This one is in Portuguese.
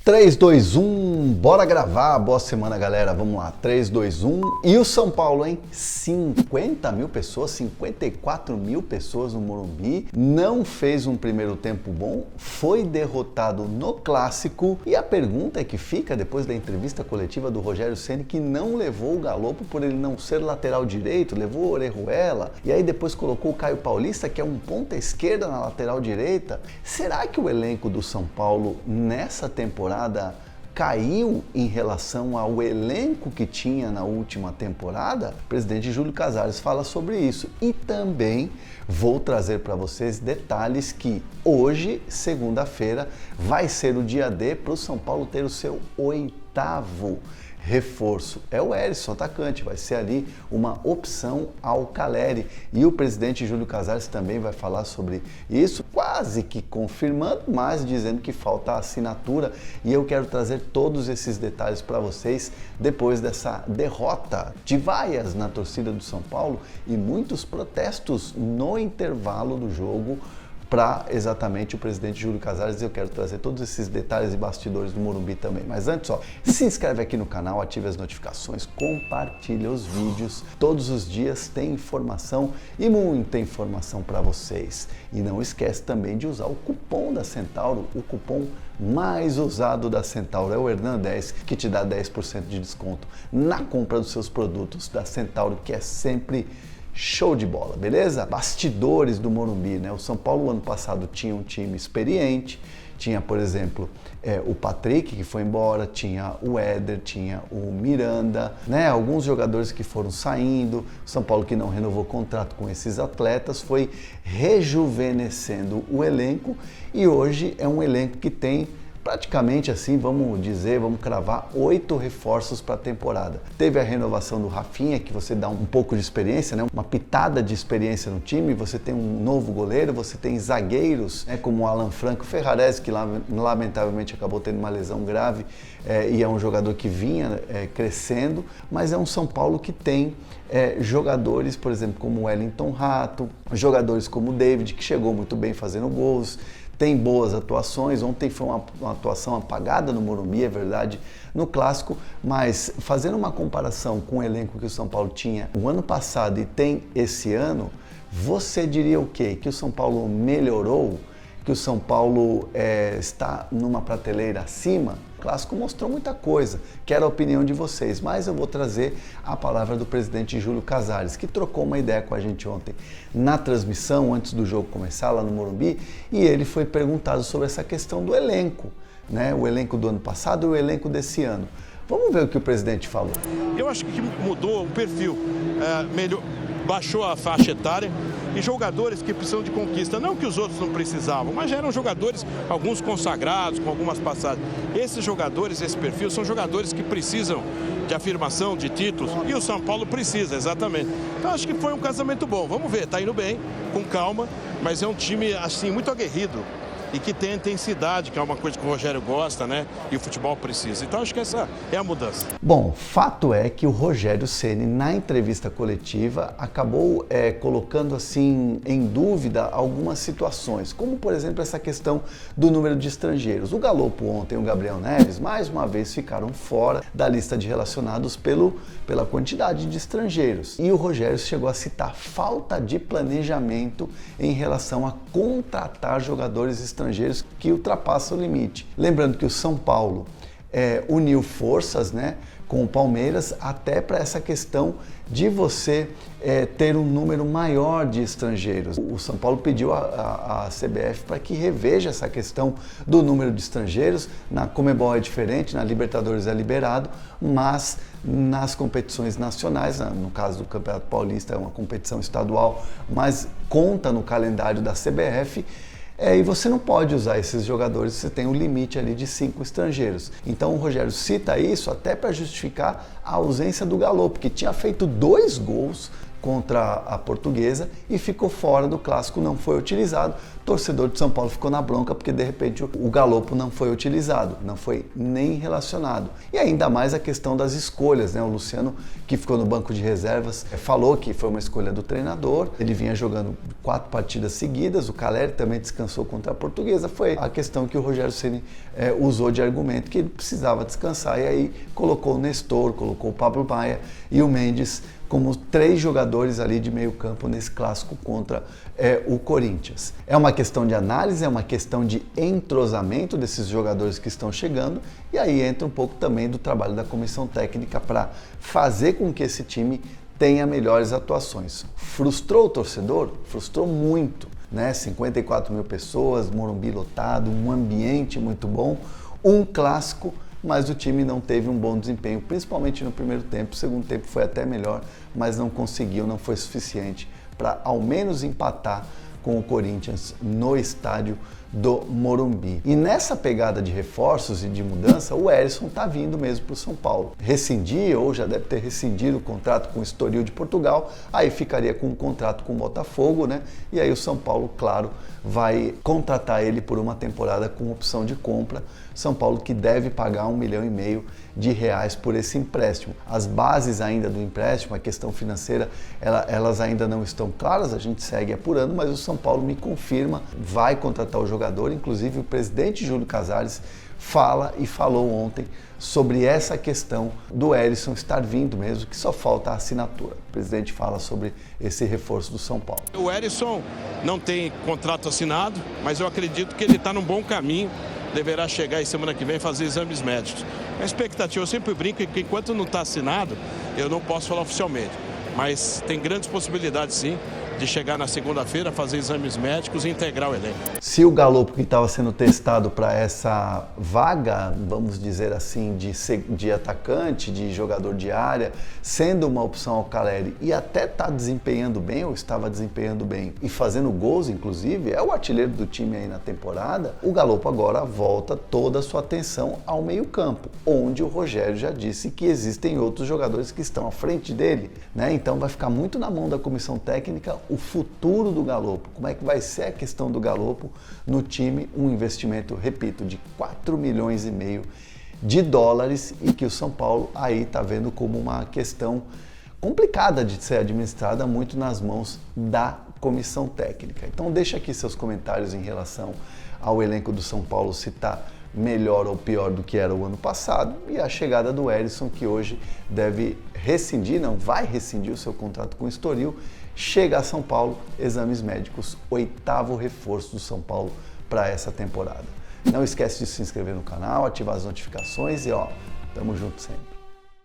3, 2, 1, bora gravar, boa semana galera, vamos lá, 3, 2, 1, e o São Paulo, hein? 50 mil pessoas, 54 mil pessoas no Morumbi, não fez um primeiro tempo bom, foi derrotado no Clássico, e a pergunta é que fica depois da entrevista coletiva do Rogério Ceni, que não levou o Galopo por ele não ser lateral direito, levou o Orejuela, e aí depois colocou o Caio Paulista, que é um ponta esquerda na lateral direita. Será que o elenco do São Paulo nessa temporada caiu em relação ao elenco que tinha na última temporada? O presidente Júlio Casares fala sobre isso. E também vou trazer para vocês detalhes que hoje, segunda-feira, vai ser o dia D para o São Paulo ter o seu 8º reforço. É o Hérisson, atacante, vai ser ali uma opção ao Caleri. E o presidente Júlio Casares também vai falar sobre isso, quase que confirmando, mas dizendo que falta a assinatura. E eu quero trazer todos esses detalhes para vocês depois dessa derrota de vaias na torcida do São Paulo e muitos protestos no intervalo do jogo para exatamente o presidente Júlio Casares. Eu quero trazer todos esses detalhes e bastidores do Morumbi também. Mas antes, se inscreve aqui no canal, ative as notificações, compartilha os vídeos. Todos os dias tem informação e muita informação para vocês. E não esquece também de usar o cupom da Centauro, o cupom mais usado da Centauro é o Hernan10, que te dá 10% de desconto na compra dos seus produtos da Centauro, que é sempre show de bola, beleza? Bastidores do Morumbi, né? O São Paulo ano passado tinha um time experiente, tinha, por exemplo, o Patrick, que foi embora, tinha o Éder, tinha o Miranda, né? Alguns jogadores que foram saindo, o São Paulo que não renovou contrato com esses atletas, foi rejuvenescendo o elenco e hoje é um elenco que tem praticamente assim, vamos cravar 8 reforços para a temporada. Teve a renovação do Rafinha, que você dá um pouco de experiência, né? Uma pitada de experiência no time, você tem um novo goleiro, você tem zagueiros, né? Como o Alan Franco Ferrarese, que lamentavelmente acabou tendo uma lesão grave e é um jogador que vinha crescendo, mas é um São Paulo que tem jogadores, por exemplo, como o Wellington Rato, jogadores como o David, que chegou muito bem fazendo gols, tem boas atuações. Ontem foi uma atuação apagada no Morumbi, é verdade, no Clássico, mas fazendo uma comparação com o elenco que o São Paulo tinha o ano passado e tem esse ano, você diria o quê? Que o São Paulo melhorou? Que o São Paulo está numa prateleira acima? O Clássico mostrou muita coisa, quero a opinião de vocês, mas eu vou trazer a palavra do presidente Júlio Casares, que trocou uma ideia com a gente ontem na transmissão, antes do jogo começar lá no Morumbi, e ele foi perguntado sobre essa questão do elenco, né? O elenco do ano passado e o elenco desse ano. Vamos ver o que o presidente falou. Eu acho que mudou o perfil, baixou a faixa etária e jogadores que precisam de conquista, não que os outros não precisavam, mas já eram jogadores, alguns consagrados, com algumas passagens. Esses jogadores, esse perfil, são jogadores que precisam de afirmação, de títulos, e o São Paulo precisa, exatamente. Então acho que foi um casamento bom, vamos ver, tá indo bem, com calma, mas é um time assim muito aguerrido e que tem intensidade, que é uma coisa que o Rogério gosta, né? E o futebol precisa. Então acho que essa é a mudança. Bom, fato é que o Rogério Ceni, na entrevista coletiva, acabou colocando assim em dúvida algumas situações, como por exemplo essa questão do número de estrangeiros. O Galopo ontem e o Gabriel Neves, mais uma vez, ficaram fora da lista de relacionados pela quantidade de estrangeiros. E o Rogério chegou a citar falta de planejamento em relação a contratar jogadores estrangeiros que ultrapassam o limite. Lembrando que o São Paulo uniu forças, né, com o Palmeiras até para essa questão de você ter um número maior de estrangeiros. O São Paulo pediu à CBF para que reveja essa questão do número de estrangeiros. Na Conmebol é diferente, na Libertadores é liberado, mas nas competições nacionais, no caso do Campeonato Paulista é uma competição estadual, mas conta no calendário da CBF, e você não pode usar esses jogadores, você tem um limite ali de 5 estrangeiros. Então o Rogério cita isso até para justificar a ausência do Galopo, que tinha feito 2 gols contra a Portuguesa e ficou fora do clássico, não foi utilizado. O torcedor de São Paulo ficou na bronca porque de repente o Galopo não foi utilizado, não foi nem relacionado. E ainda mais a questão das escolhas, né? O Luciano, que ficou no banco de reservas, falou que foi uma escolha do treinador, ele vinha jogando 4 partidas seguidas, o Caleri também descansou contra a Portuguesa, foi a questão que o Rogério Ceni usou de argumento que ele precisava descansar, e aí colocou o Nestor, colocou o Pablo Maia e o Mendes como 3 jogadores ali de meio campo nesse clássico contra o Corinthians. É uma questão de análise, é uma questão de entrosamento desses jogadores que estão chegando, e aí entra um pouco também do trabalho da comissão técnica para fazer com que esse time tenha melhores atuações. Frustrou o torcedor? Frustrou muito, né? 54 mil pessoas, Morumbi lotado, um ambiente muito bom, um clássico, mas o time não teve um bom desempenho, principalmente no primeiro tempo. O segundo tempo foi até melhor, mas não conseguiu, não foi suficiente para ao menos empatar com o Corinthians no estádio do Morumbi. E nessa pegada de reforços e de mudança, o Herisson está vindo mesmo para o São Paulo. Rescindir, ou já deve ter rescindido o contrato com o Estoril de Portugal, aí ficaria com um contrato com o Botafogo, né? E aí o São Paulo, claro, vai contratar ele por uma temporada com opção de compra. São Paulo que deve pagar R$1,5 milhão por esse empréstimo. As bases ainda do empréstimo, a questão financeira, elas ainda não estão claras, a gente segue apurando, mas o São Paulo me confirma, vai contratar o jogador. Inclusive o presidente Júlio Casares falou ontem sobre essa questão do Herisson estar vindo mesmo, que só falta a assinatura. O presidente fala sobre esse reforço do São Paulo. O Herisson não tem contrato assinado, mas eu acredito que ele está num bom caminho. Deverá chegar aí semana que vem e fazer exames médicos. A expectativa, eu sempre brinco que enquanto não está assinado, eu não posso falar oficialmente. Mas tem grandes possibilidades sim de chegar na segunda-feira, fazer exames médicos e integrar o elenco. Se o Galopo, que estava sendo testado para essa vaga, vamos dizer assim, de atacante, de jogador de área, sendo uma opção ao Caleri e até está desempenhando bem, ou estava desempenhando bem, e fazendo gols, inclusive, é o artilheiro do time aí na temporada, o Galopo agora volta toda a sua atenção ao meio-campo, onde o Rogério já disse que existem outros jogadores que estão à frente dele, né? Então vai ficar muito na mão da comissão técnica o futuro do Galopo, como é que vai ser a questão do Galopo no time, um investimento, repito, de R$4,5 milhões e que o São Paulo aí está vendo como uma questão complicada de ser administrada, muito nas mãos da comissão técnica. Então deixa aqui seus comentários em relação ao elenco do São Paulo, se está melhor ou pior do que era o ano passado, e a chegada do Herisson, que hoje deve rescindir, não vai rescindir o seu contrato com o Estoril, chega a São Paulo, exames médicos, 8º reforço do São Paulo para essa temporada. Não esquece de se inscrever no canal, ativar as notificações e tamo junto sempre.